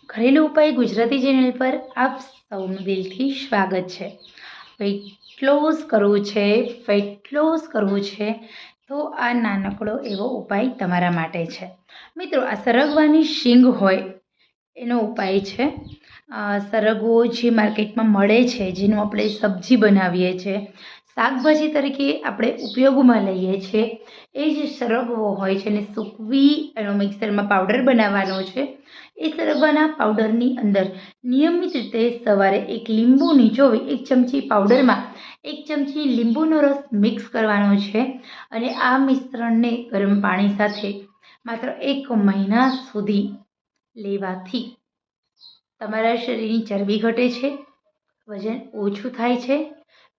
ઘરેલું ઉપાય ગુજરાતી ચેનલ પર આપ સૌનું દિલથી સ્વાગત છે. વેઇટ લોસ કરવું છે, ફેટ લોસ કરવું છે તો આ નાનકડો એવો ઉપાય તમારા માટે છે. મિત્રો, આ સરગવાની શીંગ હોય એનો ઉપાય છે. સરગવો જે માર્કેટમાં મળે છે, જેનું આપણે સબ્જી બનાવીએ છીએ, શાકભાજી તરીકે આપણે ઉપયોગમાં લઈએ છીએ, એ જે સરગવો હોય છે એને સૂકવી એનો મિક્સરમાં પાવડર બનાવવાનો છે. એ સરગવાના પાવડરની અંદર નિયમિત રીતે સવારે એક લીંબુ નીચોવી 1 ચમચી પાવડરમાં 1 ચમચી લીંબુનો રસ મિક્સ કરવાનો છે અને આ મિશ્રણને ગરમ પાણી સાથે માત્ર 1 મહિના સુધી લેવાથી તમારા શરીરની ચરબી ઘટે છે, વજન ઓછું થાય છે,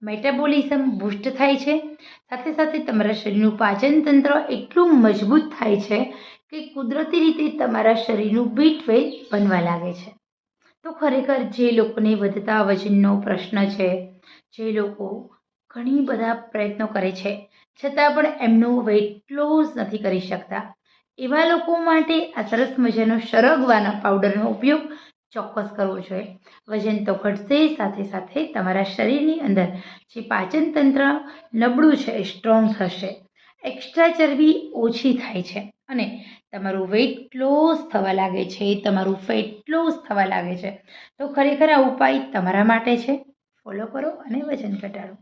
મેટાબોલિઝમ બૂસ્ટ થાય છે, સાથે સાથે તમારા શરીરનું પાચન તંત્ર એટલું મજબૂત થાય છે કે કુદરતી રીતે તમારા શરીરનું બીટવેટ બનવા લાગે છે. તો ખરેખર જે લોકોને વધતા વજનનો પ્રશ્ન છે, જે લોકો ઘણી બધા પ્રયત્નો કરે છે છતાં પણ એમનું વેઇટ લોસ નથી કરી શકતા, એવા લોકો માટે આ સરસ મજાનો સરગવાના પાવડરનો ઉપયોગ ચોક્કસ કરવો જોઈએ. વજન તો ઘટશે, સાથે સાથે તમારા શરીરની અંદર જે પાચન તંત્ર નબળું છે એ સ્ટ્રોંગ થશે, એક્સ્ટ્રા ચરબી ઓછી થાય છે અને તમારું વેઇટ લોસ થવા લાગે છે, તમારું ફેટ લોસ થવા લાગે છે. તો ખરેખર આ ઉપાય તમારા માટે છે. ફોલો કરો અને વજન ઘટાડો.